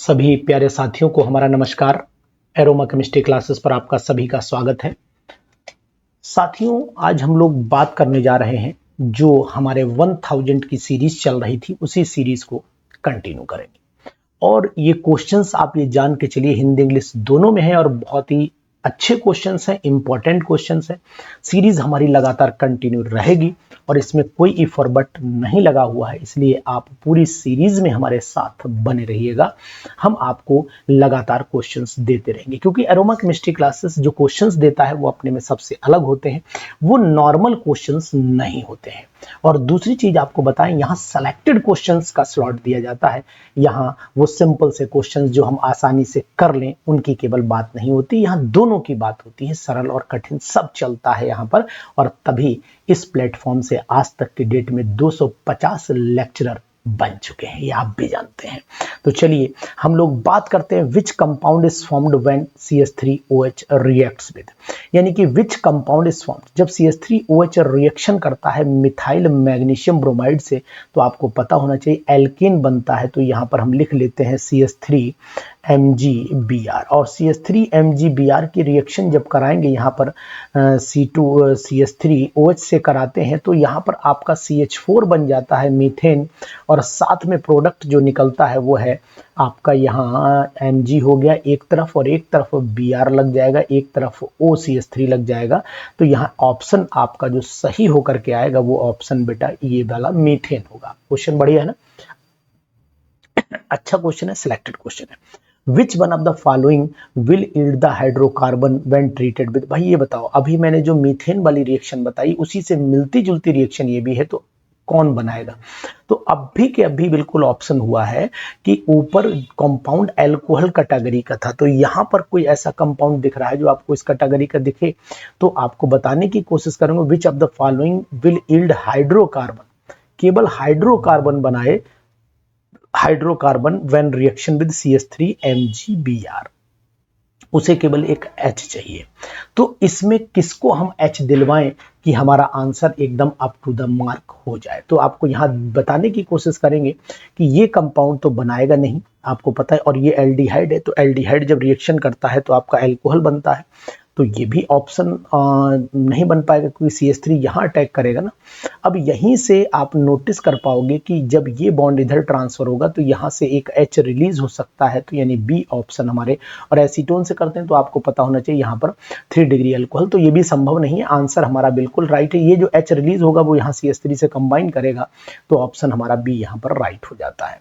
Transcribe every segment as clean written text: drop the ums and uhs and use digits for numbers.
सभी प्यारे साथियों को हमारा नमस्कार। एरोमा केमिस्ट्री क्लासेस पर आपका सभी का स्वागत है। साथियों, आज हम लोग बात करने जा रहे हैं जो हमारे 1000 की सीरीज चल रही थी उसी सीरीज को कंटिन्यू करेंगे। और ये क्वेश्चंस आप ये जान के चलिए हिंदी इंग्लिश दोनों में है और बहुत ही अच्छे क्वेश्चंस हैं, इंपॉर्टेंट क्वेश्चंस हैं। सीरीज हमारी लगातार कंटिन्यू रहेगी और इसमें कोई इफ और बट नहीं लगा हुआ है, इसलिए आप पूरी सीरीज में हमारे साथ बने रहिएगा। हम आपको लगातार क्वेश्चंस देते रहेंगे क्योंकि एरोमा केमिस्ट्री क्लासेस जो क्वेश्चंस देता है वो अपने में सबसे अलग होते हैं, वो नॉर्मल क्वेश्चंस नहीं होते हैं। और दूसरी चीज आपको बताएं, यहाँ सेलेक्टेड क्वेश्चंस का स्लॉट दिया जाता है। यहाँ वो सिंपल से क्वेश्चंस जो हम आसानी से कर लें उनकी केवल बात नहीं होती, यहाँ दोनों की बात होती है। सरल और कठिन सब चलता है यहाँ पर, और तभी इस प्लेटफॉर्म से आज तक की डेट में 250 लेक्चरर बन चुके हैं, ये आप भी जानते हैं। तो चलिए हम लोग बात करते हैं which compound is formed when CH3OH reacts with, यानी कि विच कंपाउंड इज फॉर्म्ड जब CH3OH रिएक्शन करता है मिथाइल मैग्नीशियम ब्रोमाइड से, तो आपको पता होना चाहिए एल्केन बनता है। तो यहाँ पर हम लिख लेते हैं CH3MgBr, और CH3MgBr की रिएक्शन जब कराएंगे यहाँ पर CH3OH से कराते हैं तो यहाँ पर आपका CH4 बन जाता है मीथेन, और साथ में प्रोडक्ट जो निकलता है वो है आपका यहाँ Mg हो गया एक तरफ, और एक तरफ Br लग जाएगा, एक तरफ OCH3 लग जाएगा। तो यहाँ ऑप्शन आपका जो सही होकर के आएगा वो ऑप्शन बेटा ये वाला मीथेन होगा। क्वेश्चन बढ़िया है ना, अच्छा क्वेश्चन है, सिलेक्टेड क्वेश्चन है। Which one of the following will yield the hydrocarbon when treated with, भाई ये बताओ, अभी मैंने जो मीथेन वाली रिएक्शन बताई उसी से मिलती जुलती रिएक्शन ये भी है, तो कौन बनाएगा? तो अभी के अभी बिल्कुल ऑप्शन हुआ है कि ऊपर कंपाउंड अल्कोहल कैटेगरी का था, तो यहाँ पर कोई ऐसा कंपाउंड दिख रहा है जो आपको इस कैटेगरी का दिखे, तो आपको बताने की कोशिश करूंगा which of the following will yield hydrocarbon, केवल हाइड्रोकार्बन बनाए, hydrocarbon when reaction with CH3MgBr, उसे केवल एक H चाहिए। तो इसमें किसको हम H दिलवाएं कि हमारा आंसर एकदम अप टू द मार्क हो जाए? तो आपको यहाँ बताने की कोशिश करेंगे कि ये कंपाउंड तो बनाएगा नहीं, आपको पता है, और ये एल्डिहाइड है, तो एल्डिहाइड जब रिएक्शन करता है तो आपका अल्कोहल बनता है, तो ये भी ऑप्शन नहीं बन पाएगा क्योंकि CH3 यहाँ अटैक करेगा ना। अब यहीं से आप नोटिस कर पाओगे कि जब ये बॉन्ड इधर ट्रांसफर होगा तो यहाँ से एक H रिलीज हो सकता है, तो यानी बी ऑप्शन हमारे। और एसीटोन से करते हैं तो आपको पता होना चाहिए यहाँ पर 3 डिग्री अल्कोहल, तो ये भी संभव नहीं है। आंसर हमारा बिल्कुल राइट है, ये जो H रिलीज होगा वो यहाँ CH3 से कंबाइन करेगा, तो ऑप्शन हमारा बी यहाँ पर राइट हो जाता है।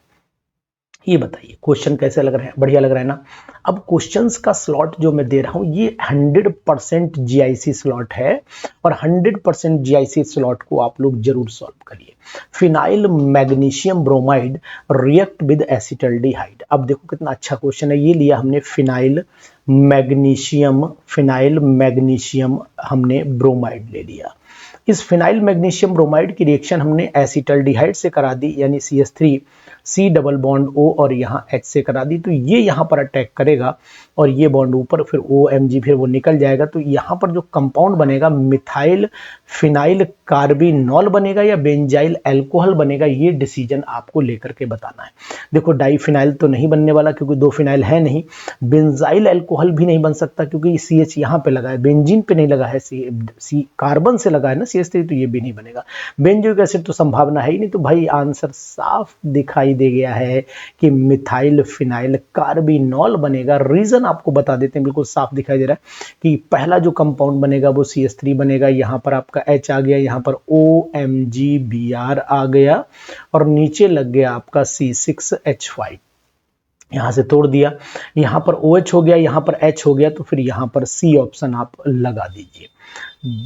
ये बताइए क्वेश्चन कैसे लग रहे हैं, बढ़िया लग रहा है ना। अब क्वेश्चंस का स्लॉट जो मैं दे रहा हूं ये 100% GIC स्लॉट है, और 100% GIC स्लॉट को आप लोग जरूर सॉल्व करिए। Phenyl magnesium bromide react with acetaldehyde, अब देखो कितना अच्छा क्वेश्चन है। ये लिया हमने फिनाइल मैग्नीशियम हमने ब्रोमाइड ले लिया। इस फिनाइल मैग्नीशियम ब्रोमाइड की रिएक्शन हमने एसिटल्डिहाइड से करा दी, यानी CH3 C double bond O और यहाँ H से करा दी, तो ये यहाँ पर अटैक करेगा और ये बॉन्ड ऊपर, फिर OMG, फिर वो निकल जाएगा। तो यहाँ पर जो कंपाउंड बनेगा मिथाइल फिनाइल कार्बिनॉल बनेगा या बेंजाइल अल्कोहल बनेगा, ये डिसीजन आपको लेकर के बताना है। देखो डाइफिनाइल तो नहीं बनने वाला क्योंकि 2 फिनाइल है नहीं, बेंजाइल अल्कोहल भी नहीं बन सकता क्योंकि CH यहाँ पे लगा है, बेंजीन पे नहीं लगा है, सी कार्बन से लगा है ना CH3, तो ये भी नहीं बनेगा। बेंजोइक एसिड तो संभावना है ही नहीं, तो भाई आंसर साफ दिखाई दे गया है कि मिथाइल फिनाइल कार्बिनॉल बनेगा। रीजन आपको बता देते हैं, बिल्कुल साफ दिखाई दे रहा है कि पहला जो कंपाउंड बनेगा वो CH3 बनेगा, यहाँ पर आपका H आ गया, यहाँ पर OMgBr आ गया, और नीचे लग गया आपका C6H5, यहाँ से तोड़ दिया, यहाँ पर OH हो गया, यहाँ पर H हो गया, तो फिर यहाँ पर C ऑप्शन आप लगा दीजिए।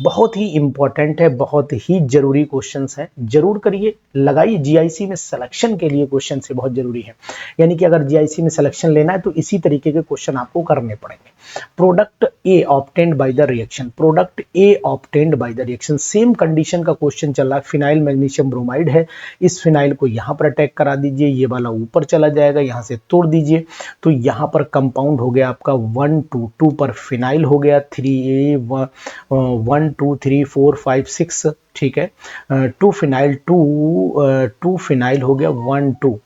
बहुत ही इंपॉर्टेंट है, बहुत ही जरूरी क्वेश्चंस है, जरूर करिए, लगाइए। GIC में सिलेक्शन के लिए क्वेश्चन से बहुत जरूरी है, यानी कि अगर GIC में सिलेक्शन लेना है तो इसी तरीके के क्वेश्चन आपको करने पड़ेंगे। Product A obtained by the reaction, product A obtained by the reaction, same condition का क्वेश्चन चल रहा है। फिनाइल मैग्नीशियम ब्रोमाइड है, इस फिनाइल को यहाँ पर अटैक करा दीजिए, ये वाला ऊपर चला जाएगा, यहाँ से तोड़ दीजिए, तो यहाँ पर कंपाउंड हो गया आपका 1 2 2 पर फिनाइल हो गया 3 1 2 3 4 5 6, ठीक है, 2 फिनाइल हो गया 1 2,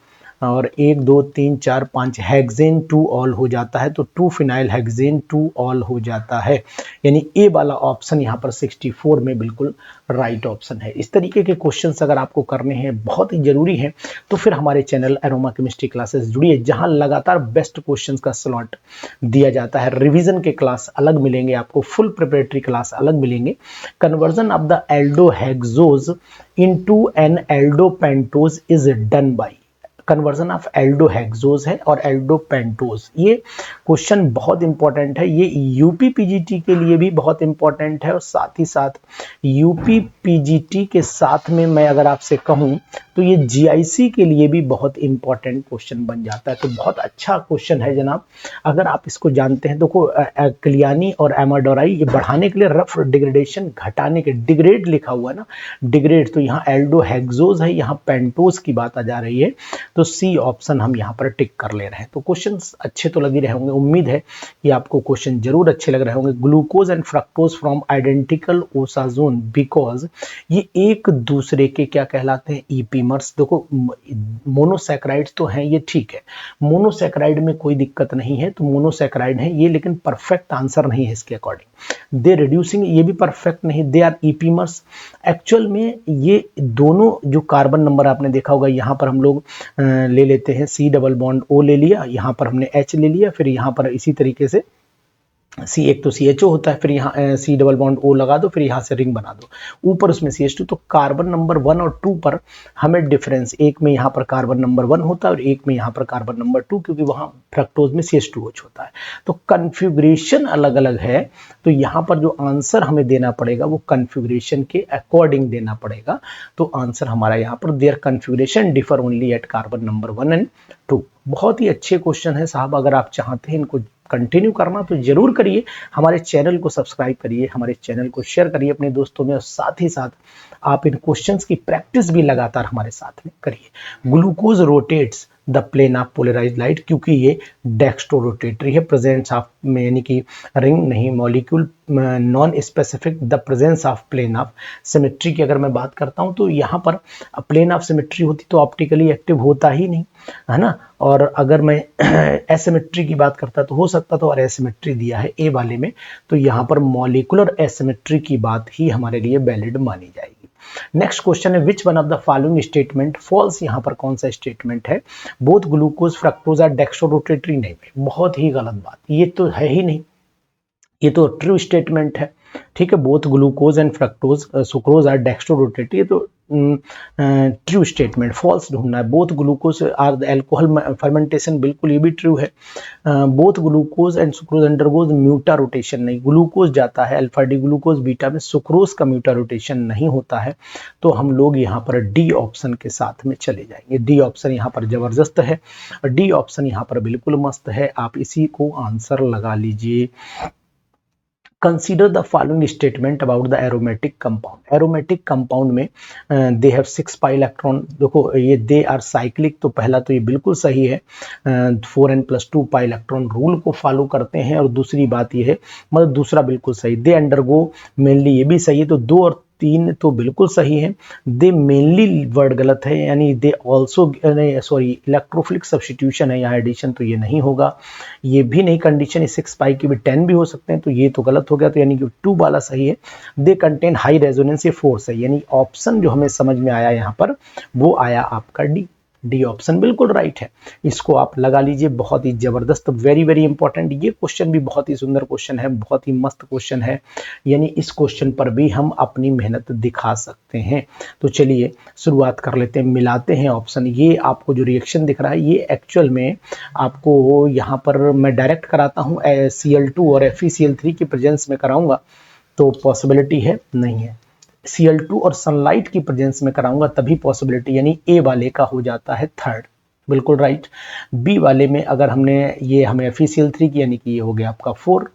और 1 2 3 4 5 हेक्सेन 2 ऑल हो जाता है, तो 2 फिनाइल हेक्सेन 2 ऑल हो जाता है। यानी ए वाला ऑप्शन यहाँ पर 64 में बिल्कुल राइट ऑप्शन है। इस तरीके के क्वेश्चंस अगर आपको करने हैं, बहुत ही जरूरी है, तो फिर हमारे चैनल एरोमा केमिस्ट्री क्लासेस जुड़िए, जहां लगातार बेस्ट क्वेश्चंस का स्लॉट दिया जाता है। रिवीजन के क्लास अलग मिलेंगे आपको, फुल प्रिपरेटरी क्लास अलग मिलेंगे। Conversion of the aldohexose into an aldopentose is done by, conversion of aldohexose है और एल्डोपेंटोज। ये क्वेश्चन बहुत इंपॉर्टेंट है, ये यूपी पीजीटी के लिए भी बहुत इंपॉर्टेंट है, और साथ ही साथ यूपी पीजीटी के साथ में मैं अगर आपसे कहूं तो ये जीआईसी के लिए भी बहुत इंपॉर्टेंट क्वेश्चन बन जाता है। तो बहुत अच्छा क्वेश्चन है जनाब, अगर आप इसको जानते हैं। देखो क्लियानी और एमाडोराई ये बढ़ाने के लिए, रफ डिग्रेडेशन घटाने के, डिग्रेड लिखा हुआ है ना, डिग्रेड, तो यहाँ एल्डोहेक्सोज है, यहाँ पेंटोज की बात आ जा रही है, तो सी ऑप्शन हम यहाँ पर टिक कर ले रहे हैं। तो क्वेश्चंस अच्छे तो लगे रहे होंगे, उम्मीद है कि आपको क्वेश्चन जरूर अच्छे लग रहे होंगे। Glucose and fructose from identical osazone because, ये एक दूसरे के क्या कहलाते हैं, ईपीमर्स। देखो मोनोसैकेराइड्स तो हैं, ये ठीक है, मोनोसैकेराइड में कोई दिक्कत नहीं है, तो मोनोसैकेराइड है ये, लेकिन परफेक्ट आंसर नहीं है इसके अकॉर्डिंग। दे रिड्यूसिंग, ये भी परफेक्ट नहीं, दे आर ईपीमर्स। एक्चुअल में ये दोनों जो कार्बन नंबर आपने देखा होगा, यहाँ पर हम लोग ले लेते हैं C डबल बॉन्ड O ले लिया, यहाँ पर हमने H ले लिया, फिर यहाँ पर इसी तरीके से C, एक तो CHO होता है, फिर यहाँ C डबल बॉन्ड O लगा दो, फिर यहाँ से रिंग बना दो, ऊपर उसमें CH2। तो कार्बन नंबर 1 और 2 पर हमें डिफरेंस, एक में यहाँ पर कार्बन नंबर 1 होता है और एक में यहाँ पर कार्बन नंबर 2, क्योंकि वहाँ फ्रक्टोज में CH2OH होता है, तो कन्फिग्रेशन अलग अलग है। तो यहाँ पर जो आंसर हमें देना पड़ेगा वो कन्फिग्रेशन के अकॉर्डिंग देना पड़ेगा। तो आंसर हमारा यहाँ पर their configuration differ only at carbon number 1 and 2। बहुत ही अच्छे क्वेश्चन है साहब, अगर आप चाहते हैं इनको कंटिन्यू करना तो जरूर करिए। हमारे चैनल को सब्सक्राइब करिए, हमारे चैनल को शेयर करिए अपने दोस्तों में, और साथ ही साथ आप इन क्वेश्चंस की प्रैक्टिस भी लगातार हमारे साथ में करिए। Glucose rotates the plane of polarised light, क्योंकि ये डेक्स्ट्रो रोटेटरी है, प्रेजेंस ऑफ में यानी कि रिंग नहीं, molecule non specific, the presence of plane of symmetry की अगर मैं बात करता हूं तो यहाँ पर प्लेन ऑफ सिमेट्री होती तो ऑप्टिकली एक्टिव होता ही नहीं, है ना। और अगर मैं एसिमेट्री की बात करता तो हो सकता, तो और एसिमेट्री दिया है ए वाले में, तो यहाँ पर मॉलिक्यूलर एसिमेट्री की बात ही हमारे लिए वैलिड मानी जाएगी। नेक्स्ट क्वेश्चन है which one of the following statement false, यहाँ पर कौन सा स्टेटमेंट है, both glucose fructose are dextro rotatory, नहीं, बहुत ही गलत बात, ये तो है ही नहीं, ये तो ट्रू स्टेटमेंट है, ठीक है। Both glucose and fructose sucrose are dextro rotatory, तो ट्रू स्टेटमेंट, फॉल्स ढूंढना है। Both glucose are alcohol fermentation, बिल्कुल ये भी ट्रू है। Both glucose and sucrose undergoes mutarotation, नहीं, ग्लूकोज जाता है अल्फा डी ग्लूकोज बीटा में, सुक्रोज का म्यूटा रोटेशन नहीं होता है, तो हम लोग यहाँ पर डी ऑप्शन के साथ में चले जाएंगे। डी ऑप्शन यहाँ पर जबरदस्त है, और डी ऑप्शन यहाँ पर बिल्कुल मस्त है, आप इसी को आंसर लगा लीजिए। Consider the following statement about the aromatic compound. Aromatic compound में they have 6 pi electron, देखो ये they are cyclic, तो पहला तो ये बिल्कुल सही है, 4n+2 pi electron रूल को फॉलो करते हैं, और दूसरी बात ये है, मतलब दूसरा बिल्कुल सही, they undergo mainly, ये भी सही है, तो 2 और 3 तो बिल्कुल सही है। दे मेनली वर्ड गलत है, यानी they also, sorry electrophilic substitution है यहाँ एडिशन, तो ये नहीं होगा। ये भी नहीं कंडीशन, 6 पाई की भी 10 भी हो सकते हैं, तो ये तो गलत हो गया, तो यानी कि 2 वाला सही है। They contain high resonance force है, यानी ऑप्शन जो हमें समझ में आया यहाँ पर वो आया आपका डी, डी ऑप्शन बिल्कुल राइट है, इसको आप लगा लीजिए। बहुत ही जबरदस्त, वेरी वेरी इंपॉर्टेंट, ये क्वेश्चन भी बहुत ही सुंदर क्वेश्चन है, बहुत ही मस्त क्वेश्चन है, यानी इस क्वेश्चन पर भी हम अपनी मेहनत दिखा सकते हैं। तो चलिए शुरुआत कर लेते हैं, मिलाते हैं ऑप्शन। ये आपको जो रिएक्शन दिख रहा है ये एक्चुअल में आपको यहाँ पर मैं डायरेक्ट कराता हूँ Cl2 और FeCl3 की प्रेजेंस में कराऊंगा, तो पॉसिबिलिटी है नहीं है। Cl2 और सनलाइट की प्रेजेंस में कराऊंगा तभी पॉसिबिलिटी, यानी ए वाले का हो जाता है थर्ड, बिल्कुल राइट। बी वाले में अगर हमने ये हमें FeCl3 की, यानी कि ये हो गया आपका 4,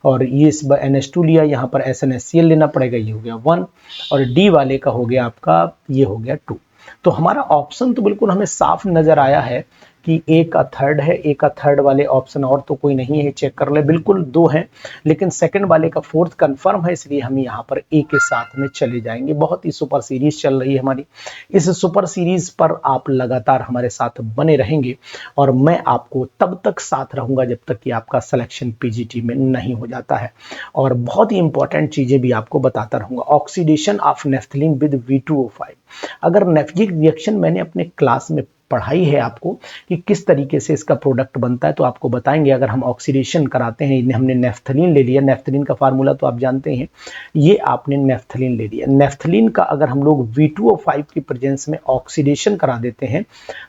और ये इस बार NH2 लिया, यहाँ पर SnHCl लेना पड़ेगा, ये हो गया 1, और डी वाले का हो गया आपका, ये हो गया 2। तो हमारा ऑप्शन तो बिल्कुल हमें साफ नजर आया है कि एक थर्ड है, एक थर्ड वाले ऑप्शन और तो कोई नहीं है, चेक कर ले, बिल्कुल दो हैं, लेकिन सेकंड वाले का फोर्थ कंफर्म है, इसलिए हम यहाँ पर ए के साथ में चले जाएंगे। बहुत ही सुपर सीरीज चल रही है हमारी, इस सुपर सीरीज पर आप लगातार हमारे साथ बने रहेंगे और मैं आपको तब तक साथ रहूंगा जब तक कि आपका सिलेक्शन पीजीटी में नहीं हो जाता है। और बहुत ही इंपॉर्टेंट चीजें भी आपको बताता रहूंगा। Oxidation of naphthalene with V2O5, अगर नेफ्जिक रिएक्शन मैंने अपने क्लास में पढ़ाई है आपको कि किस तरीके से इसका प्रोडक्ट बनता है, तो आपको बताएंगे। अगर हम ऑक्सीडेशन कराते हैं, हमने नेफ्थलीन ले लिया, नेफ्थलीन का फार्मूला तो आप जानते हैं, ये आपने नेफ्थलीन ले लिया, नेफ्थलीन का अगर हम लोग V2O5 की प्रेजेंस में ऑक्सीडेशन करा देते हैं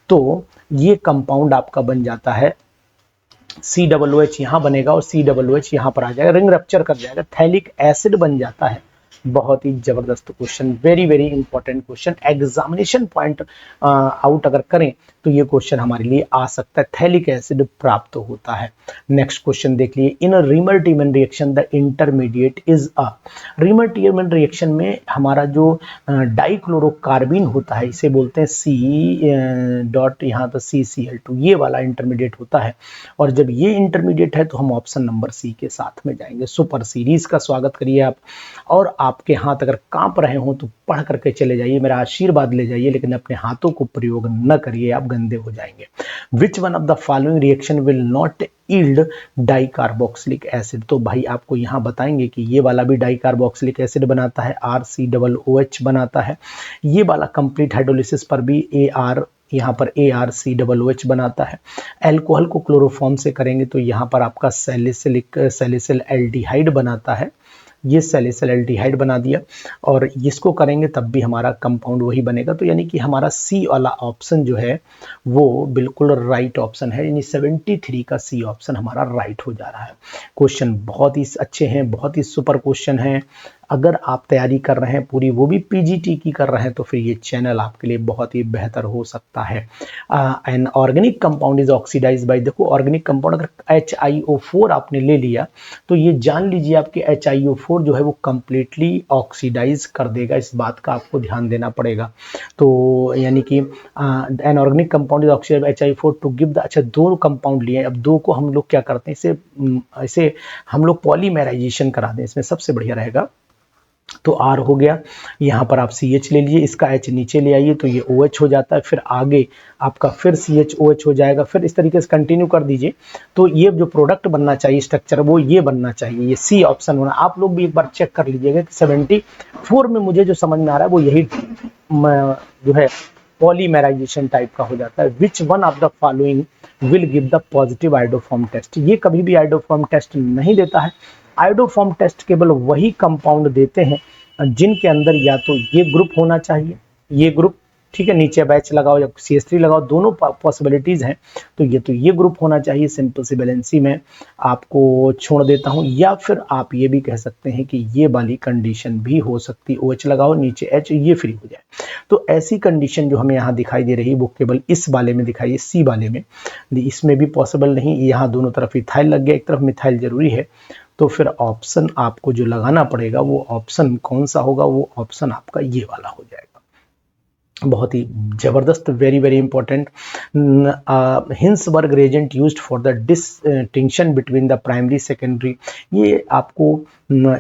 तो ये कंपाउंड आपका बन जाता है COOH, यहाँ बनेगा और COOH यहाँ पर आ जाएगा, रिंग रप्चर कर जाएगा, थैलिक एसिड बन जाता है। बहुत ही जबरदस्त question, very very important question, examination point out अगर करें तो ये क्वेश्चन हमारे लिए आ सकता है। थैलिक एसिड प्राप्त होता है। नेक्स्ट क्वेश्चन देख लिए, in Reimer Tiemann reaction the intermediate is a, Reimer Tiemann reaction में हमारा जो डाइक्लोरोकार्बिन होता है, इसे बोलते हैं C डॉट, यहाँ पर CCl2, ये वाला इंटरमीडिएट होता है। और जब ये इंटरमीडिएट है तो हम ऑप्शन नंबर सी के साथ में जाएंगे। सुपर सीरीज का स्वागत करिए आप, और आपके हाथ अगर कांप रहे हो तो पढ़ करके चले जाइए, मेरा आशीर्वाद ले जाइए, लेकिन अपने हाथों को प्रयोग न करिए, आप गंदे हो जाएंगे। विच one of the following reaction will not yield dicarboxylic acid, तो भाई आपको यहाँ बताएंगे कि ये वाला भी डाइकार्बोक्सिलिक एसिड बनाता है, RCOOH बनाता है। ये वाला कंप्लीट हाइड्रोलिसिस पर भी यहाँ पर ARCOOH बनाता है। एल्कोहल को क्लोरोफॉर्म से करेंगे तो यहाँ पर आपका सैलिसिल एल्डिहाइड बनाता है, ये सैलिसिल एल्डिहाइड बना दिया, और इसको करेंगे तब भी हमारा कंपाउंड वही बनेगा। तो यानी कि हमारा सी वाला ऑप्शन जो है वो बिल्कुल राइट ऑप्शन है, यानी 73 का सी ऑप्शन हमारा राइट हो जा रहा है। क्वेश्चन बहुत ही अच्छे हैं, बहुत ही सुपर क्वेश्चन हैं। अगर आप तैयारी कर रहे हैं पूरी, वो भी पीजीटी की कर रहे हैं, तो फिर ये चैनल आपके लिए बहुत ही बेहतर हो सकता है। An organic compound is oxidise by, देखो ऑर्गेनिक कंपाउंड अगर HiO4 आपने ले लिया तो ये जान लीजिए आपके HiO4 जो है वो कंप्लीटली ऑक्सीडाइज कर देगा, इस बात का आपको ध्यान देना पड़ेगा। तो यानी कि an organic compound is oxidise HiO4 to give the, अच्छा दो कंपाउंड लिए, अब दो को हम लोग क्या करते हैं, इसे हम लोग पॉलीमेराइजेशन करा दें, इसमें सबसे बढ़िया रहेगा। तो R हो गया, यहाँ पर आप CH ले लीजिए, इसका H नीचे ले आइए तो ये OH हो जाता है, फिर आगे आपका फिर CHOH हो जाएगा, फिर इस तरीके से कंटिन्यू कर दीजिए। तो ये जो प्रोडक्ट बनना चाहिए स्ट्रक्चर वो ये बनना चाहिए, ये C ऑप्शन होना। आप लोग भी एक बार चेक कर लीजिएगा कि 74 में मुझे जो समझ में आ रहा है वो यही जो है पॉलीमेराइजेशन टाइप का हो जाता है। Which one of the following will give the positive iodoform test, ये कभी भी आइडोफॉर्म टेस्ट नहीं देता है। आइडोफॉर्म टेस्ट केवल वही कंपाउंड देते हैं जिनके अंदर या तो ये ग्रुप होना चाहिए, ये ग्रुप, ठीक है, नीचे बैच लगाओ या CH3 लगाओ, दोनों पॉसिबिलिटीज हैं। तो ये ग्रुप होना चाहिए, सिंपल सी बैलेंसी में आपको छोड़ देता हूं। या फिर आप ये भी कह सकते हैं कि ये वाली कंडीशन भी हो सकती, OH लगाओ नीचे H, ये फ्री हो जाए। तो ऐसी कंडीशन जो हमें यहाँ दिखाई दे रही है वो केवल इस वाले में दिखाई है, C वाले में, इसमें भी पॉसिबल नहीं। यहाँ दोनों तरफ इथाइल लग गया, एक तरफ मिथाइल जरूरी है। तो फिर ऑप्शन आपको जो लगाना पड़ेगा वो ऑप्शन कौन सा होगा, वो ऑप्शन आपका ये वाला हो जाएगा। बहुत ही जबरदस्त, very very important. Hinsberg reagent used for the distinction between the primary secondary, ये आपको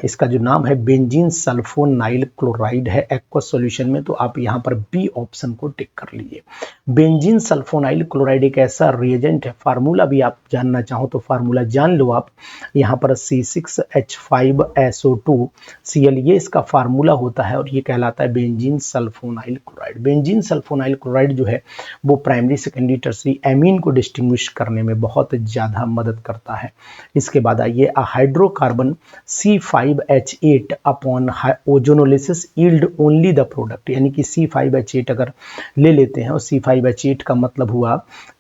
इसका जो नाम है बेंजीन सल्फोनाइल क्लोराइड है एक्वस सॉल्यूशन में, तो आप यहाँ पर बी ऑप्शन को टिक कर लीजिए। बेंजीन सल्फोनाइल क्लोराइड एक ऐसा रिएजेंट है, फार्मूला भी आप जानना चाहो तो फार्मूला जान लो आप, यहाँ पर C6H5SO2Cl, ये इसका फार्मूला होता है और ये कहलाता है benzene sulfonyl chloride. Benzene sulfonyl chloride जो है वो प्राइमरी सेकेंडरी टर्सरी एमीन को डिस्टिंग्विश करने में बहुत ज़्यादा मदद करता है। इसके बाद आइए, hydrocarbon C5H8 upon ozonolysis yield only the product, यानी कि C5H8 अगर ले लेते हैं और C5H8 का मतलब हुआ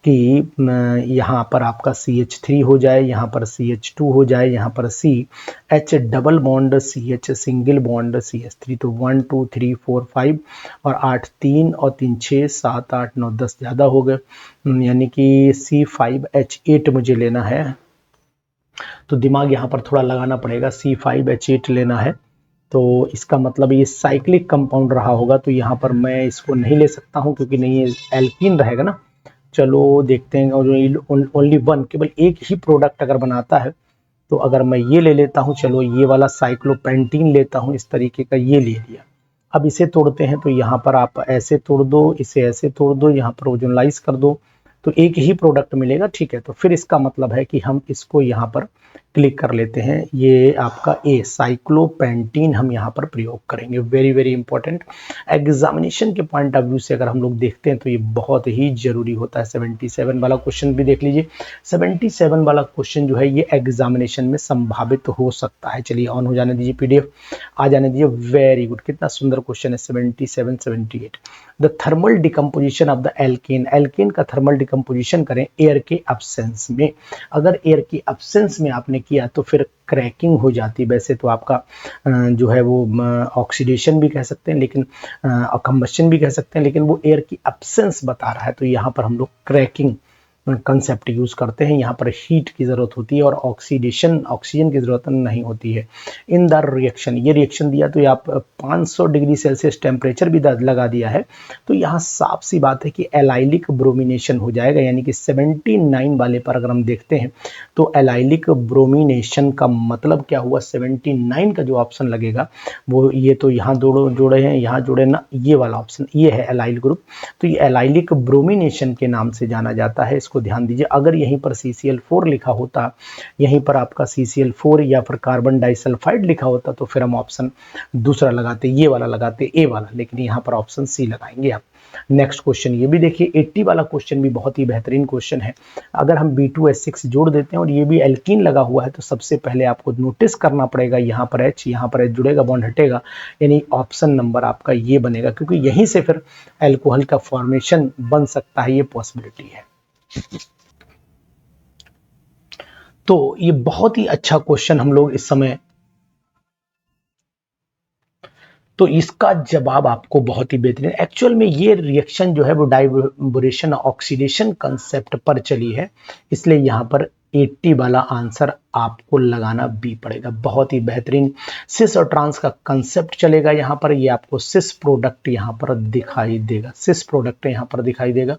कि यहाँ पर आपका CH3 हो जाए, यहाँ पर CH2 हो जाए, यहाँ पर CH double bond CH single bond CH3, तो 1 2 3 4 5 और 8 3 और 3 6 7 8 9 10 ज़्यादा हो गए, यानी कि C5H8 मुझे लेना है। तो दिमाग यहाँ पर थोड़ा लगाना पड़ेगा, C5H8 लेना है तो इसका मतलब ये साइक्लिक कंपाउंड रहा होगा, तो यहाँ पर मैं इसको नहीं ले सकता हूँ क्योंकि नहीं ये एल्कीन रहेगा ना, चलो देखते हैं, और ओनली वन, केवल एक ही प्रोडक्ट अगर बनाता है तो अगर मैं ये ले लेता हूँ, चलो ये वाला साइक्लोपेंटीन लेता हूँ, इस तरीके का ये ले लिया। अब इसे तोड़ते हैं तो यहाँ पर आप ऐसे तोड़ दो, इसे ऐसे तोड़ दो, यहाँ पर ओजोनलाइज कर दो तो एक ही प्रोडक्ट मिलेगा, ठीक है। तो फिर इसका मतलब है कि हम इसको यहाँ पर क्लिक कर लेते हैं, ये आपका ए साइक्लोपेंटीन हम यहाँ पर प्रयोग करेंगे। वेरी वेरी इंपॉर्टेंट, एग्जामिनेशन के पॉइंट ऑफ व्यू से अगर हम लोग देखते हैं तो ये बहुत ही जरूरी होता है। 77 वाला क्वेश्चन भी देख लीजिए, 77 वाला क्वेश्चन जो है ये एग्जामिनेशन में संभावित हो सकता है। चलिए ऑन हो जाने दीजिए, पीडीएफ आ जाने दीजिए। वेरी गुड, कितना सुंदर क्वेश्चन है 77 78। The thermal decomposition of the alkane, alkane का थर्मल डिकम्पोजिशन करें एयर के एब्सेंस में। अगर एयर की एब्सेंस में आपने किया तो फिर क्रैकिंग हो जाती। वैसे तो आपका जो है वो ऑक्सीडेशन भी कह सकते हैं, लेकिन कंबशन भी कह सकते हैं, लेकिन वो एयर की एब्सेंस बता रहा है तो यहाँ पर हम लोग क्रैकिंग कंसेप्ट यूज करते हैं। यहाँ पर हीट की जरूरत होती है और ऑक्सीडेशन, ऑक्सीजन की जरूरत नहीं होती है। इन द रिएक्शन, ये रिएक्शन दिया तो ये आप 500 डिग्री सेल्सियस टेम्परेचर भी लगा दिया है, तो यहाँ साफ सी बात है कि एलाइलिक ब्रोमिनेशन हो जाएगा। यानी कि 79 वाले पर अगर हम देखते हैं तो एलाइलिक ब्रोमिनेशन का मतलब क्या हुआ, 79 का जो ऑप्शन लगेगा वो ये तो यहाँ जोड़े हैं, यहाँ जोड़े ना, ये वाला ऑप्शन ये है एलाइल ग्रुप, तो ये एलाइलिक ब्रोमिनेशन के नाम से जाना जाता है। इसको ध्यान दीजिए। अगर यहीं पर CCl4 लिखा होता, यहीं पर आपका CCl4 या फिर कार्बन डाइसल्फाइड लिखा होता तो फिर हम ऑप्शन दूसरा लगाते, ये वाला लगाते, ए वाला, लेकिन यहाँ पर ऑप्शन सी लगाएंगे आप। नेक्स्ट क्वेश्चन ये भी देखिए, 80 वाला क्वेश्चन भी बहुत ही बेहतरीन क्वेश्चन है। अगर हम B2H6 जोड़ देते हैं और ये भी एल्कीन लगा हुआ है तो सबसे पहले आपको नोटिस करना पड़ेगा, यहाँ पर H, यहाँ पर H जुड़ेगा, बॉन्ड हटेगा, यानी ऑप्शन नंबर आपका ये बनेगा, क्योंकि यहीं से फिर एल्कोहल का फॉर्मेशन बन सकता है, ये पॉसिबिलिटी है। तो ये बहुत ही अच्छा क्वेश्चन हम लोग इस समय, तो इसका जवाब आपको बहुत ही बेहतरीन, एक्चुअल में ये रिएक्शन जो है वो डाइवोरेशन ऑक्सीडेशन कंसेप्ट पर चली है, इसलिए यहाँ पर 80 वाला आंसर आपको लगाना भी पड़ेगा। बहुत ही बेहतरीन सिस और ट्रांस का कंसेप्ट चलेगा यहाँ पर। ये आपको सिस प्रोडक्ट यहाँ पर दिखाई देगा, सिस प्रोडक्ट यहाँ पर दिखाई देगा।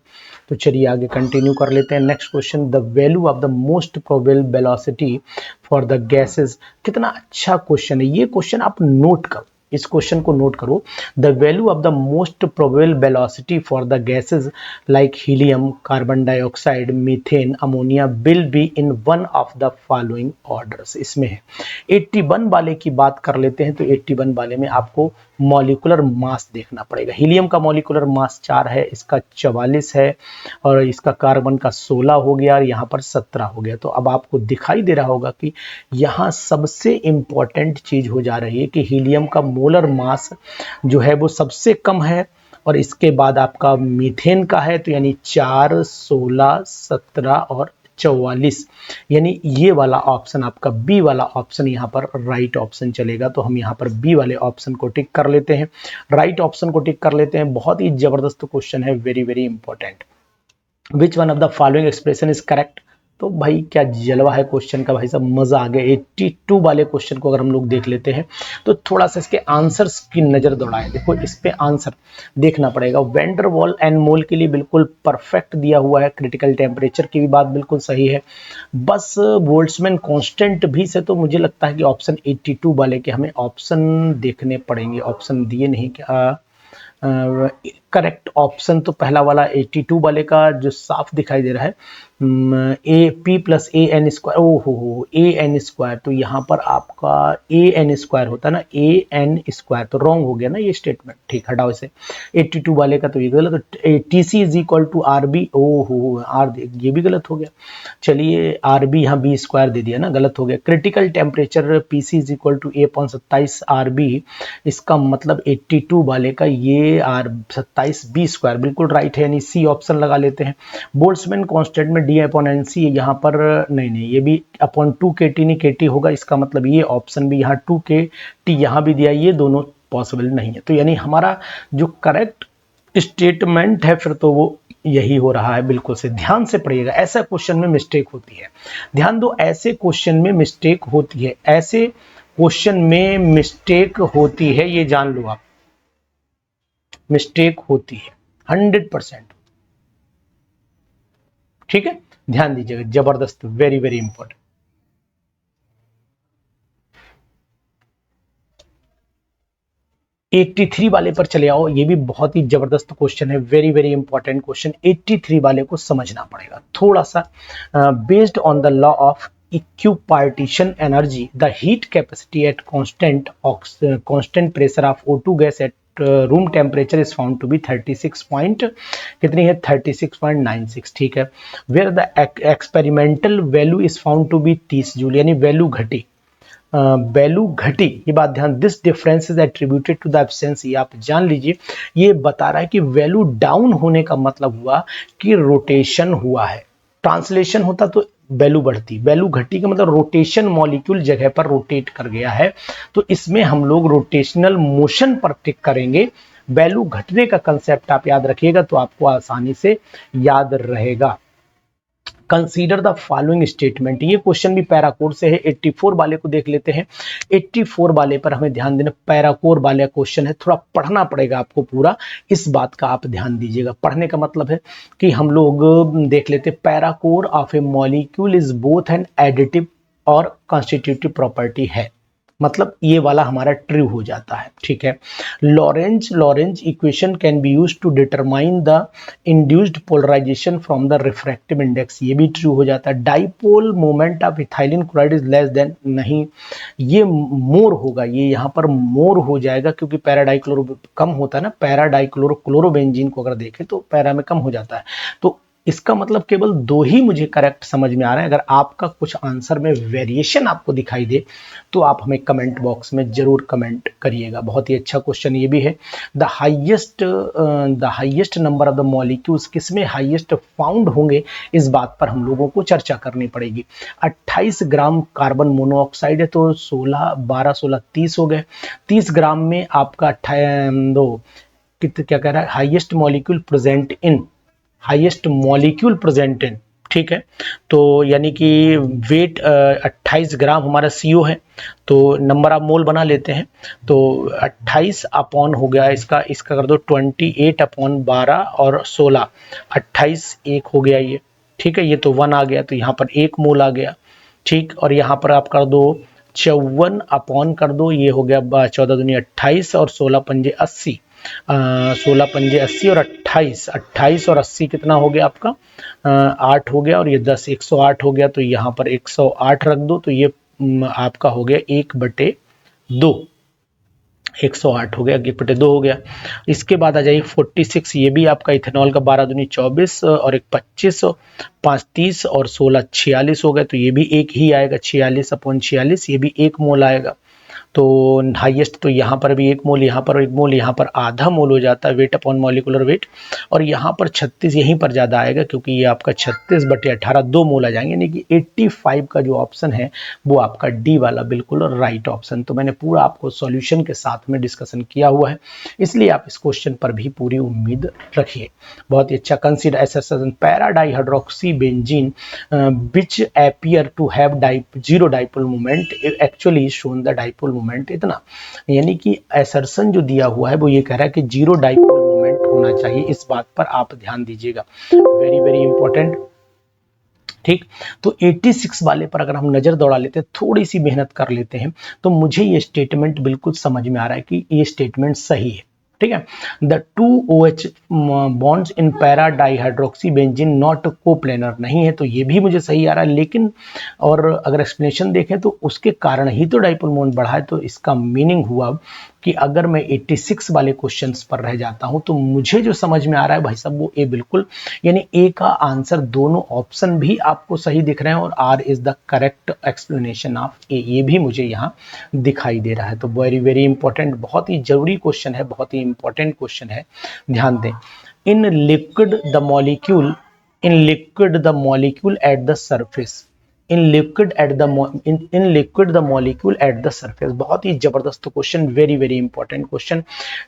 तो चलिए आगे कंटिन्यू कर लेते हैं। Next question, the value of the most probable velocity for the gases. कितना अच्छा क्वेश्चन है ये, क्वेश्चन आप नोट करो, इस क्वेश्चन को नोट करो। The value of the most probable velocity for the gases like helium, carbon dioxide, methane, ammonia will be in one of the following orders. इसमें है 81 वाले की बात कर लेते हैं, तो 81 वाले में आपको मॉलिक्यूलर मास देखना पड़ेगा। हीलियम का मॉलिक्यूलर मास 4 है, इसका 44 है, और इसका कार्बन का 16 हो गया और यहाँ पर 17 हो गया। तो अब आपको दिखाई दे रहा होगा कि यहाँ सबसे इंपॉर्टेंट चीज हो जा रही है कि हीलियम का मोलर मास जो है वो सबसे कम है, और इसके बाद आपका मीथेन का है, तो यानी 4, 16, 17 और 44, यानी ये वाला ऑप्शन आपका बी वाला ऑप्शन यहाँ पर राइट ऑप्शन चलेगा। तो हम यहाँ पर बी वाले ऑप्शन को टिक कर लेते हैं, राइट ऑप्शन को टिक कर लेते हैं। बहुत ही जबरदस्त क्वेश्चन है, very very important. Which one of the following expression is correct. तो भाई क्या जलवा है क्वेश्चन का, भाई साहब मजा आ गया। 82 वाले क्वेश्चन को अगर हम लोग देख लेते हैं तो थोड़ा सा इसके आंसर्स की नजर दौड़ाएं। देखो इस पे आंसर देखना पड़ेगा। वेंडर वॉल एंड मोल के लिए बिल्कुल परफेक्ट दिया हुआ है, क्रिटिकल टेम्परेचर की भी बात बिल्कुल सही है, बस बोल्ट्जमैन कांस्टेंट भी से तो मुझे लगता है कि ऑप्शन 82 वाले के हमें ऑप्शन देखने पड़ेंगे। ऑप्शन दिए नहीं क्या, करेक्ट ऑप्शन तो पहला वाला 82 वाले का जो साफ दिखाई दे रहा है, A P plus A N square, ओ हो ए एन स्क्वायर, तो यहाँ पर आपका ए एन स्क्वायर होता है ना, ए एन स्क्वायर, तो रॉन्ग हो गया ना ये स्टेटमेंट, ठीक हटाओ इसे। 82 वाले का तो ये गलत, T C is equal to R B, ओ हो आर, ये भी गलत हो गया। चलिए आर बी यहाँ बी स्क्वायर दे दिया ना, गलत हो गया। Critical temperature P C is equal to A upon 27 R B, इसका मतलब 82 वाले का ये आर 27 बी स्क्वायर बिल्कुल राइट है, यानी सी ऑप्शन लगा लेते हैं। बोल्ट्जमैन कांस्टेंट में डी अपॉन एन सी, यहाँ पर नहीं ये भी अपॉन 2 के टी नहीं, के टी होगा, इसका मतलब ये ऑप्शन भी यहाँ 2 के टी यहाँ भी दिया, ये दोनों पॉसिबल नहीं है। तो यानी हमारा जो करेक्ट स्टेटमेंट है फिर तो वो यही हो रहा है, बिल्कुल से ध्यान से पढ़िएगा। ऐसा क्वेश्चन में मिस्टेक होती है, ध्यान दो, ऐसे क्वेश्चन में मिस्टेक होती है, ऐसे क्वेश्चन में मिस्टेक होती है, ये जान लो आप, मिस्टेक होती है 100%। ठीक है, ध्यान दीजिएगा, जबरदस्त, वेरी वेरी इंपॉर्टेंट। 83 वाले पर चले आओ, ये भी बहुत ही जबरदस्त क्वेश्चन है, वेरी वेरी इंपॉर्टेंट क्वेश्चन। 83 वाले को समझना पड़ेगा थोड़ा सा। Based on the law of equipartition energy, the heat capacity at constant pressure of O2 gas at room temperature is found to be 36 point कितनी है, 36.96, ठीक है। Where the experimental value is found to be 30 joule, यानी value घटी, value घटी, ये बात ध्यान। This difference is attributed to the absence, ये आप जान लीजिए, ये बता रहा है कि वैल्यू डाउन होने का मतलब हुआ कि रोटेशन हुआ है। ट्रांसलेशन होता तो वैल्यू बढ़ती, वैल्यू घटी का मतलब रोटेशन, मॉलिक्यूल जगह पर रोटेट कर गया है, तो इसमें हम लोग रोटेशनल मोशन पर टिक करेंगे। वैल्यू घटने का कंसेप्ट आप याद रखिएगा तो आपको आसानी से याद रहेगा। कंसीडर द फॉलोइंग स्टेटमेंट, ये क्वेश्चन भी पैराकोर से है। 84 वाले को देख लेते हैं। 84 वाले पर हमें ध्यान देना, पैराकोर वाले क्वेश्चन है, थोड़ा पढ़ना पड़ेगा आपको पूरा, इस बात का आप ध्यान दीजिएगा। पढ़ने का मतलब है कि हम लोग देख लेते, parachor of a molecule is both an additive और कॉन्स्टिट्यूटिव प्रॉपर्टी है, मतलब ये वाला हमारा ट्रू हो जाता है, ठीक है। Lorentz equation can be used to determine the induced polarisation from the refractive index, ये भी ट्रू हो जाता है। Dipole moment of ethylene chloride is less than, नहीं, ये मोर होगा, ये यहाँ पर मोर हो जाएगा क्योंकि पैराडाइक्लोरो कम होता है ना, पैराडाइक्लोरो क्लोरोबेंजीन को अगर देखें तो पैरा में कम हो जाता है, तो इसका मतलब केवल दो ही मुझे करेक्ट समझ में आ रहा है। अगर आपका कुछ आंसर में वेरिएशन आपको दिखाई दे तो आप हमें कमेंट बॉक्स में जरूर कमेंट करिएगा। बहुत ही अच्छा क्वेश्चन ये भी है। The highest number of the molecules, किसमें हाईएस्ट फाउंड होंगे, इस बात पर हम लोगों को चर्चा करनी पड़ेगी। 28 ग्राम कार्बन मोनोऑक्साइड है तो 16 12 16 30 हो गए। 30 ग्राम में आपका क्या कह रहा है, highest molecule present in, highest molecule present in, ठीक है। तो यानी कि वेट 28 ग्राम हमारा CO है, तो नंबर ऑफ मोल बना लेते हैं, तो 28 अपॉन हो गया इसका कर दो 28 अपॉन 12 और 16, 28 एक हो गया ये, ठीक है। ये तो 1 आ गया, तो यहाँ पर 1 मोल आ गया, ठीक। और यहाँ पर आप कर दो 54 अपॉन कर दो, ये हो गया 14 दूनी 28 और 16 पंजे 80, 16 पंजे 80 और 28 और 80 कितना हो गया आपका, 8 हो गया, और ये 10 108 हो गया, तो यहाँ पर 108 रख दो, तो ये आपका हो गया 1/2, 108 हो गया, 1/2 हो गया। इसके बाद आ जाइए 46, ये भी आपका इथेनॉल का 12 दूनी 24 और 1 25, 5 30 और 16 46 हो गया, तो ये भी एक ही आएगा, 46 अपॉन 46, ये भी 1 मोल आएगा। तो हाईएस्ट तो यहाँ पर भी 1 मोल, यहाँ पर 1 मोल, यहाँ पर आधा मोल हो जाता है, वेट अपॉन मॉलिकुलर वेट, और यहाँ पर 36 यहीं पर ज़्यादा आएगा क्योंकि ये आपका 36/18 2 मोल आ जाएंगे, यानी कि 85 का जो ऑप्शन है वो आपका डी वाला बिल्कुल राइट ऑप्शन। तो मैंने पूरा आपको सॉल्यूशन के साथ में डिस्कशन किया हुआ है, इसलिए आप इस क्वेश्चन पर भी पूरी उम्मीद रखिए। बहुत ही अच्छा। Consider association para dihydroxy benzene which appear to have zero dipole moment actually shown the dipole moment इतना, यानी कि असर्शन जो दिया हुआ है वो ये कह रहा है कि जीरो डाइपोल मोमेंट होना चाहिए, इस बात पर आप ध्यान दीजिएगा, वेरी वेरी इंपॉर्टेंट, ठीक। तो 86 वाले पर अगर हम नजर दौड़ा लेते हैं, थोड़ी सी मेहनत कर लेते हैं, तो मुझे ये स्टेटमेंट बिल्कुल समझ में आ रहा है कि ये स्टेटमेंट सही है, ठीक है। The 2 OH bonds in para dihydroxy benzene not coplanar, नहीं है, तो ये भी मुझे सही आ रहा है, लेकिन और अगर एक्सप्लेनेशन देखें तो उसके कारण ही तो डाइपोल मोमेंट बढ़ा है, तो इसका मीनिंग हुआ कि अगर मैं 86 वाले क्वेश्चंस पर रह जाता हूं तो मुझे जो समझ में आ रहा है भाई साहब वो ए बिल्कुल, यानी ए का आंसर, दोनों ऑप्शन भी आपको सही दिख रहे हैं और R is the correct explanation of A, ये भी मुझे यहाँ दिखाई दे रहा है। तो वेरी वेरी इंपॉर्टेंट, बहुत ही जरूरी क्वेश्चन है, बहुत ही इंपॉर्टेंट क्वेश्चन है, ध्यान दें। In liquid the molecule at the surface, in liquid the molecule at the surface, बहुत ही जबरदस्त question, very very important question.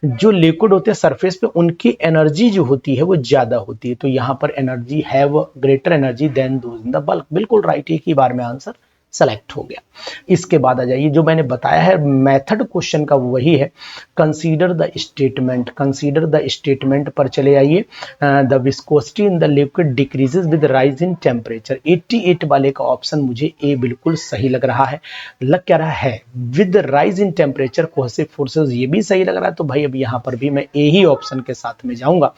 जो लिक्विड होते हैं सरफेस पे, उनकी एनर्जी जो होती है वो ज्यादा होती है, तो यहाँ पर energy have greater energy than those in the bulk, बिल्कुल राइट, एक ही बार में आंसर सेलेक्ट हो गया। इसके बाद आ जाइए, जो मैंने बताया है मेथड क्वेश्चन का वही है, consider the statement. Consider the statement पर चले आइए। The viscosity in the liquid decreases with rise in temperature. 88 वाले का ऑप्शन मुझे ए बिल्कुल सही लग रहा है। लग क्या रहा है? With rise in temperature cohesive forces, ये भी सही लग रहा है। तो भाई अब यहाँ पर भी मैं ए ही ऑप्शन के साथ में जाऊंगा।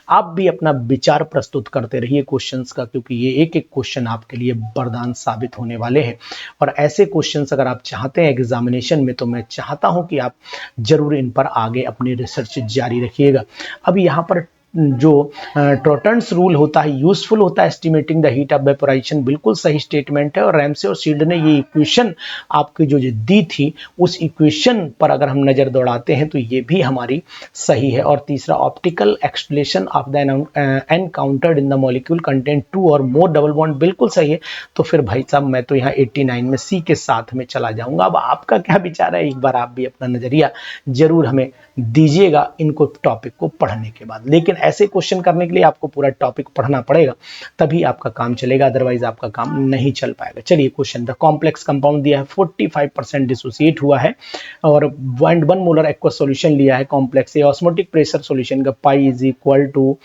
आप भी अपना विचार प्रस्तुत करते रहिए क्वेश्चंस का, क्योंकि ये एक एक क्वेश्चन आपके लिए वरदान साबित होने वाले हैं। और ऐसे क्वेश्चंस अगर आप चाहते हैं एग्जामिनेशन में, तो मैं चाहता हूं कि आप जरूर इन पर आगे अपनी रिसर्च जारी रखिएगा। अब यहाँ पर जो ट्रोटन्स रूल होता है, यूजफुल होता है estimating the heat of vaporisation, बिल्कुल सही स्टेटमेंट है। और रैमसे और सीड ने ये इक्वेशन आपकी जो दी थी, उस इक्वेशन पर अगर हम नजर दौड़ाते हैं तो ये भी हमारी सही है। और तीसरा, optical explanation of the encountered in the molecule content 2 और मोर डबल बॉन्ड, बिल्कुल सही है। तो फिर भाई साहब मैं तो यहाँ 89 में सी के साथ में चला जाऊंगा। अब आपका क्या विचार है, एक बार आप भी अपना नजरिया जरूर हमें दीजिएगा इनको टॉपिक को पढ़ने के बाद। लेकिन ऐसे क्वेश्चन करने के लिए आपको पूरा टॉपिक पढ़ना पड़ेगा, तभी आपका काम चलेगा, अदरवाइज आपका काम नहीं चल पाएगा। चलिए क्वेश्चन, द कॉम्प्लेक्स कंपाउंड दिया है, 45% डिसोसिएट हुआ है और 1 मोलर एक्वस सॉल्यूशन लिया है कॉम्प्लेक्स से। ऑस्मोटिक प्रेशर सॉल्यूशन का pi is equal to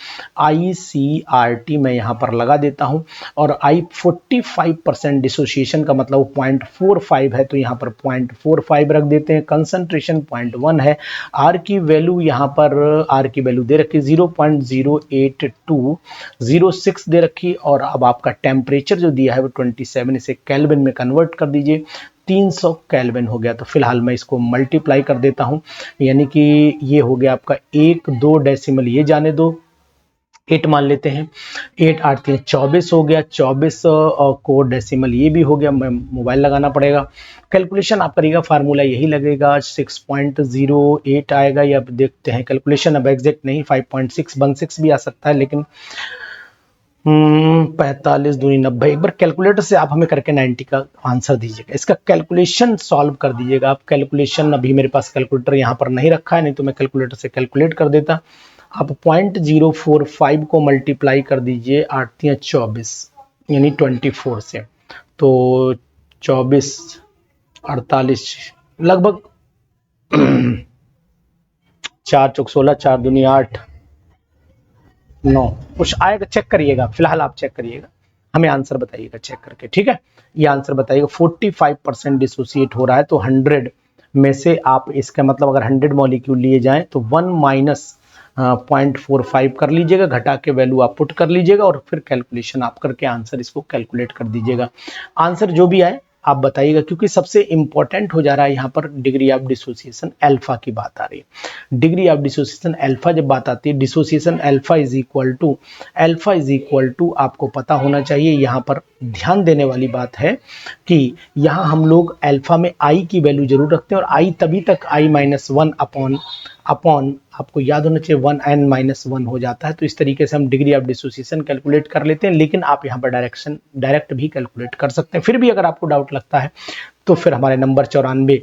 ICRT मैं यहाँ पर लगा देता हूँ। और 45% डिसोसिएशन का मतलब 0.45 है, तो यहाँ पर 0.45 रख देते हैं। कंसंट्रेशन 0.1 है। आर की वैल्यू यहाँ पर आर की वैल्यू दे रखी 0.08206 दे रखी। और अब आपका टेम्परेचर जो दिया है वो 27, इसे केल्विन में कन्वर्ट कर दीजिए, 300 केल्विन हो गया। तो फिलहाल मैं इसको मल्टीप्लाई कर देता हूं, यानी कि ये हो गया आपका 1-2 डेसिमल ये जाने दो, 8 मान लेते हैं, 8 8 3 24 हो गया, 24 को डेसिमल ये भी हो गया, मैं मोबाइल लगाना पड़ेगा। कैलकुलेशन आप करिएगा, फार्मूला यही लगेगा, 6.08 आएगा, या देखते हैं कैलकुलेशन, अब एग्जैक्ट नहीं 5.616 भी आ सकता है, लेकिन 45 दूनी 90। एक बार कैलकुलेटर से आप हमें करके 90 का आंसर दीजिएगा, इसका कैलकुलेशन सॉल्व कर दीजिएगा आप। कैलकुलेशन अभी मेरे पास कैलकुलेटर यहाँ पर नहीं रखा है, नहीं तो मैं कैलकुलेटर से कैलकुलेट कर देता। आप 0.045 को मल्टीप्लाई कर दीजिए 8 × 24 यानी 24 से, तो 24 48 लगभग 4 × 16 4 दूनी 8 9 कुछ आएगा, चेक करिएगा, फिलहाल आप चेक करिएगा, हमें आंसर बताइएगा चेक करके, ठीक है। ये आंसर बताइएगा 45% डिसोसिएट हो रहा है, तो 100 में से आप इसका मतलब अगर 100 मॉलिक्यूल लिए जाएं तो 1 माइनस 0.45 कर लीजिएगा, घटा के वैल्यू आप पुट कर लीजिएगा और फिर कैलकुलेशन आप करके आंसर इसको कैलकुलेट कर दीजिएगा। आंसर जो भी आए आप बताइएगा, क्योंकि सबसे इंपॉर्टेंट हो जा रहा है यहाँ पर डिग्री ऑफ डिसोसिएशन अल्फा की बात आ रही है। डिग्री ऑफ डिसोसिएशन अल्फा जब बात आती है, dissociation alpha is equal to आपको पता होना चाहिए। यहाँ पर ध्यान देने वाली बात है कि यहाँ हम लोग अल्फा में आई की वैल्यू जरूर रखते हैं, और आई तभी तक I-1 अपॉन आपको याद होना चाहिए 1n-1 हो जाता है। तो इस तरीके से हम डिग्री ऑफ डिसोसिएशन कैलकुलेट कर लेते हैं, लेकिन आप यहाँ पर डायरेक्ट भी कैलकुलेट कर सकते हैं। फिर भी अगर आपको डाउट लगता है तो फिर हमारे नंबर 94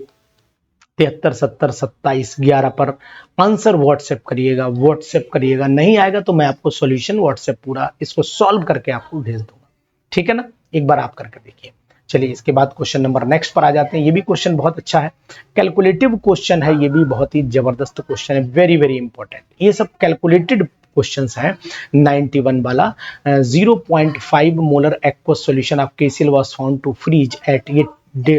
73 70 27 11 पर आंसर व्हाट्सएप करिएगा। नहीं आएगा तो मैं आपको सॉल्यूशन व्हाट्सएप पूरा इसको सॉल्व करके आपको भेज दूंगा, ठीक है ना। एक बार आप करके देखिए। चलिए इसके बाद क्वेश्चन नंबर नेक्स्ट पर आ जाते हैं। ये भी क्वेश्चन बहुत अच्छा है, कैलकुलेटिव क्वेश्चन है, ये भी बहुत ही जबरदस्त क्वेश्चन है, वेरी वेरी इंपॉर्टेंट। ये सब कैलकुलेटेड क्वेश्चंस है। 91 वाला 0.5 molar aqueous solution of KCl was found to freeze at, ये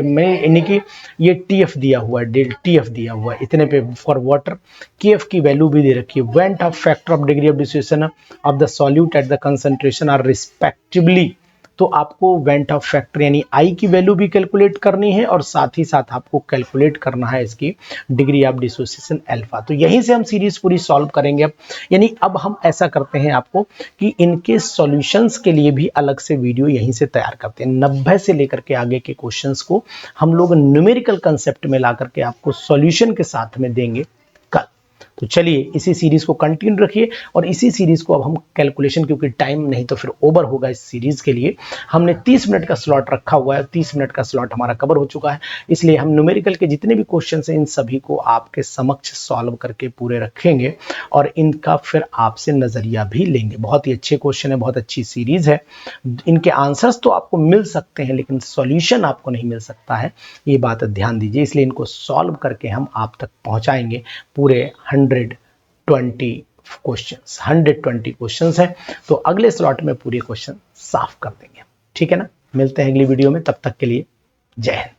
में यानी कि ये TF दिया हुआ है, ΔTF दिया हुआ है इतने पे फॉर वाटर, KF की वैल्यू भी दे रखी है। Van't Hoff factor of degree of dissociation of the solute at the concentration are respectively. तो आपको वेंट ऑफ फैक्टर यानी आई की वैल्यू भी कैलकुलेट करनी है, और साथ ही साथ आपको कैलकुलेट करना है इसकी डिग्री ऑफ डिसोसिएशन अल्फा। तो यहीं से हम सीरीज पूरी सॉल्व करेंगे अब। यानी अब हम ऐसा करते हैं आपको कि इनके सॉल्यूशंस के लिए भी अलग से वीडियो यहीं से तैयार करते हैं। 90 से लेकर के आगे के क्वेश्चंस को हम लोग न्यूमेरिकल कंसेप्ट में ला करके आपको सॉल्यूशन के साथ में देंगे कल। तो चलिए इसी सीरीज को कंटिन्यू रखिए और इसी सीरीज को अब हम कैलकुलेशन, क्योंकि टाइम नहीं तो फिर ओवर होगा इस सीरीज के लिए, हमने 30 मिनट का स्लॉट रखा हुआ है, 30 मिनट का स्लॉट हमारा कवर हो चुका है, इसलिए हम न्यूमेरिकल के जितने भी क्वेश्चन हैं इन सभी को आपके समक्ष सॉल्व करके पूरे रखेंगे और इनका फिर आपसे नजरिया भी लेंगे। बहुत ही अच्छे क्वेश्चन है, बहुत अच्छी सीरीज है, इनके आंसर्स तो आपको मिल सकते हैं लेकिन सॉल्यूशन आपको नहीं मिल सकता है, ये बात ध्यान दीजिए। इसलिए इनको सॉल्व करके हम आप तक पहुंचाएंगे पूरे 120 क्वेश्चंस, 120 क्वेश्चंस हैं, तो अगले स्लॉट में पूरे क्वेश्चन साफ कर देंगे। ठीक है ना, मिलते हैं अगली वीडियो में, तब तक के लिए जय हिंद।